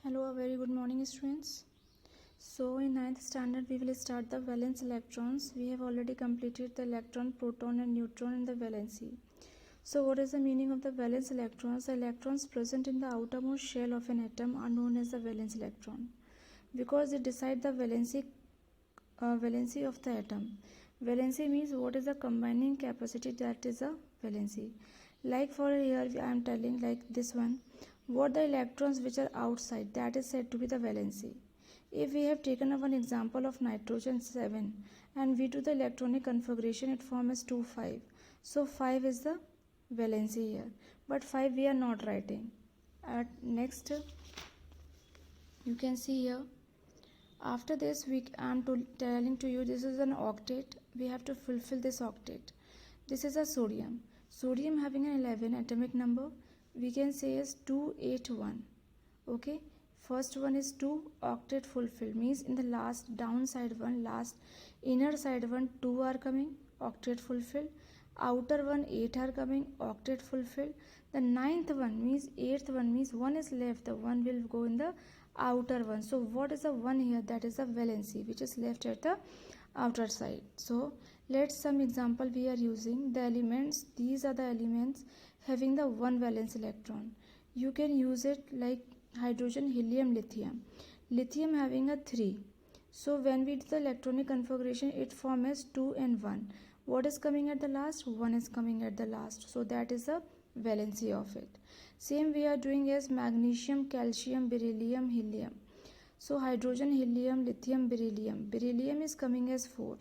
Hello, a very good morning, students. So, in ninth standard, we will start the valence electrons. We have already completed the electron, proton, and neutron in the valency. So, what is the meaning of the valence electrons? The electrons present in the outermost shell of an atom are known as the valence electron because they decide the valency of the atom. Valency means what is the combining capacity, that is a valency. Like for here, I am telling like this one. What the electrons which are outside, that is said to be the valency. If we have taken one example of nitrogen 7 and we do the electronic configuration, it forms 2 5. So 5 is the valency here, but 5 we are not writing. At next you can see here, after this I am telling to you this is an octet. We have to fulfill this octet. This is a sodium. Sodium having an 11 atomic number, we can say is 281. Okay, first one is 2 octet fulfilled, means in the last downside one, last inner side one 2 are coming, octet fulfilled. Outer one 8 are coming, octet fulfilled. The ninth one means eighth one means 1 is left, the 1 will go in the outer one. So what is the 1 here? That is the valency which is left at the outer side. So let's some example we are using the elements. These are the elements having the 1 valence electron. You can use it like hydrogen, helium, lithium. Lithium having a 3. So when we do the electronic configuration, it forms 2 and 1. What is coming at the last? 1 is coming at the last. So that is the valency of it. Same we are doing as magnesium, calcium, beryllium, helium. So hydrogen, helium, lithium, beryllium. Beryllium is coming as 4.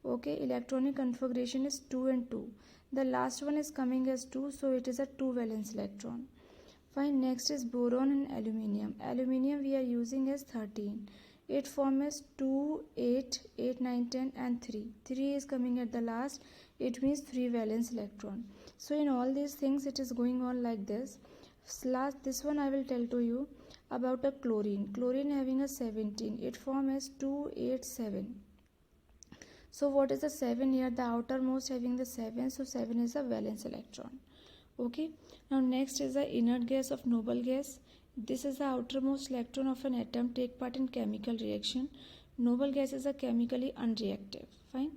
Okay, electronic configuration is 2 and 2. The last one is coming as 2, so it is a 2 valence electron. Fine, next is boron and aluminium. Aluminium we are using as 13. It forms 2, 8, 8, 9, 10 and 3. 3 is coming at the last. It means 3 valence electron. So in all these things it is going on like this. Last, this one I will tell to you about a chlorine. Chlorine having a 17. It forms 2, 8, 7. So what is the 7 here? The outermost having the 7. So 7 is a valence electron. Okay. Now next is the inert gas of noble gas. This is the outermost electron of an atom take part in chemical reaction. Noble gas is a chemically unreactive. Fine.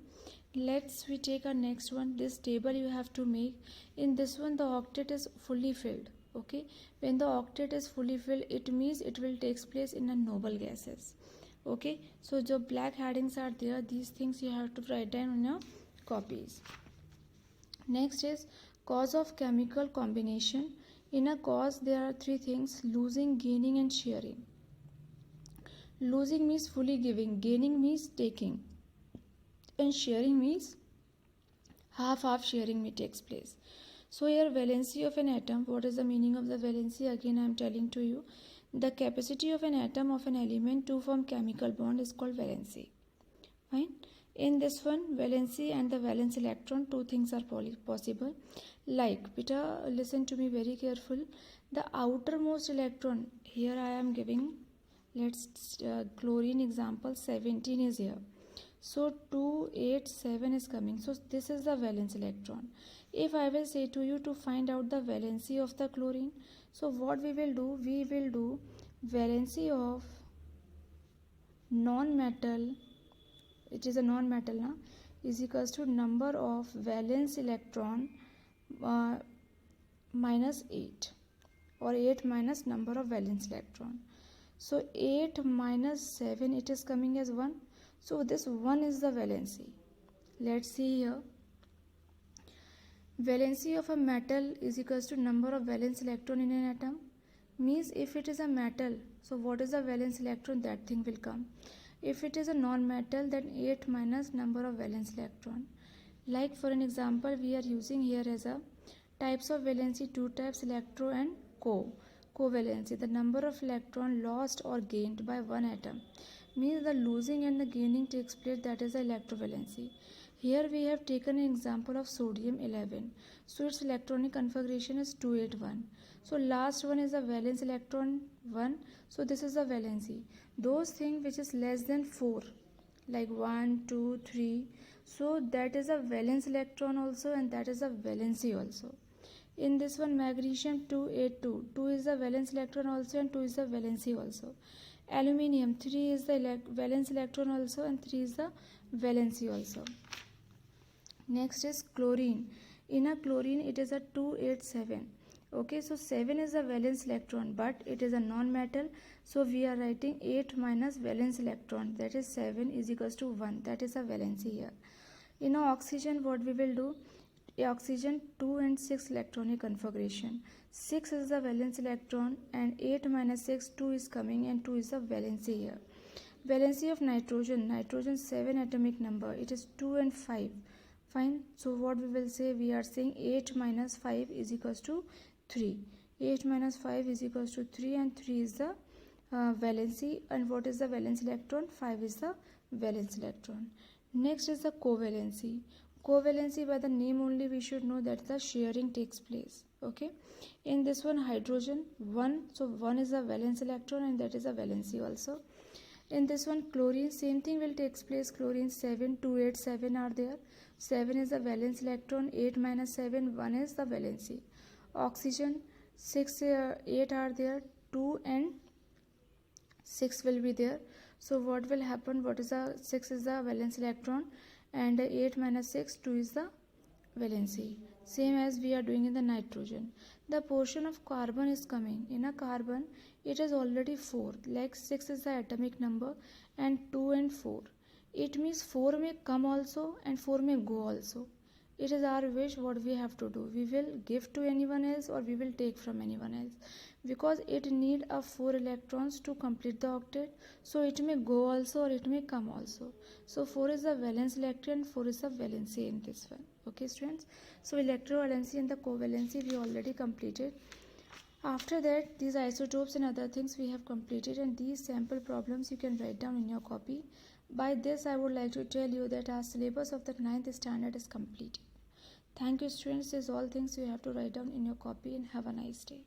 We take our next one. This table you have to make. In this one the octet is fully filled. Okay. When the octet is fully filled, it means it will take place in a noble gases. Okay. So the black headings are there. These things you have to write down on your copies. Next is cause of chemical combination. In a cause there are 3 things: losing, gaining and sharing. Losing means fully giving, gaining means taking, and sharing means half sharing may takes place. So here valency of an atom, what is the meaning of the valency? Again I am telling to you, the capacity of an atom of an element to form chemical bond is called valency. Fine. In this one, valency and the valence electron, 2 things are possible. Like, beta, listen to me very careful. The outermost electron, here I am giving, let's chlorine example, 17 is here. So 2, 8, 7 is coming. So this is the valence electron. If I will say to you to find out the valency of the chlorine, so what we will do? We will do valency of non-metal, it is a non-metal now, is equals to number of valence electron minus 8, or 8 minus number of valence electron. So 8 minus 7, it is coming as 1. So this 1 is the valency. Let's see here. Valency of a metal is equals to number of valence electron in an atom. Means if it is a metal, so what is the valence electron? That thing will come. If it is a non-metal, then 8 minus number of valence electron. Like for an example, we are using here as a types of valency, 2 types, electro and covalency. The number of electron lost or gained by one atom means the losing and the gaining takes place, that is the electrovalency. Here we have taken an example of sodium 11. So its electronic configuration is 281. So last one is the valence electron 1. So this is the valency. Those things which is less than 4, like 1, 2, 3. So that is a valence electron also, and that is a valency also. In this one, magnesium 282. 2 is the valence electron also and 2 is the valency also. Aluminium 3 is the valence electron also and 3 is the valency also. Next is chlorine. In a chlorine, it is a 287. Okay, so 7 is a valence electron, but it is a non-metal. So we are writing 8 minus valence electron. That is 7 is equals to 1. That is a valency here. In a oxygen, what we will do? Oxygen 2 and 6 electronic configuration. 6 is the valence electron and 8 minus 6, 2 is coming and 2 is the valency here. Valency of nitrogen. Nitrogen 7 atomic number. It is 2 and 5. Fine. So what we will say? We are saying 8 minus 5 is equals to 3. 8 minus 5 is equals to 3 and 3 is the valency. And what is the valence electron? 5 is the valence electron. Next is the covalency. Covalency, by the name only we should know that the sharing takes place. Okay. In this one, hydrogen 1. So 1 is the valence electron and that is a valency also. In this one, chlorine, same thing will take place. Chlorine 7, 2, 8, 7 are there. 7 is the valence electron, 8 minus 7, 1 is the valency. Oxygen 6, 8 are there, 2 and 6 will be there. So what will happen? What is the 6 is the valence electron and 8 minus 6, 2 is the valency. Same as we are doing in the nitrogen. The portion of carbon is coming. In a carbon, it is already 4. Like 6 is the atomic number and 2 and 4. It means 4 may come also and 4 may go also. It is our wish what we have to do. We will give to anyone else or we will take from anyone else. Because it need a 4 electrons to complete the octet. So it may go also or it may come also. So 4 is the valence electron and 4 is the valency in this one. Okay students. So electrovalency and the covalency we already completed. After that, these isotopes and other things we have completed, and these sample problems you can write down in your copy. By this, I would like to tell you that our syllabus of the 9th standard is complete. Thank you students. These all things you have to write down in your copy and have a nice day.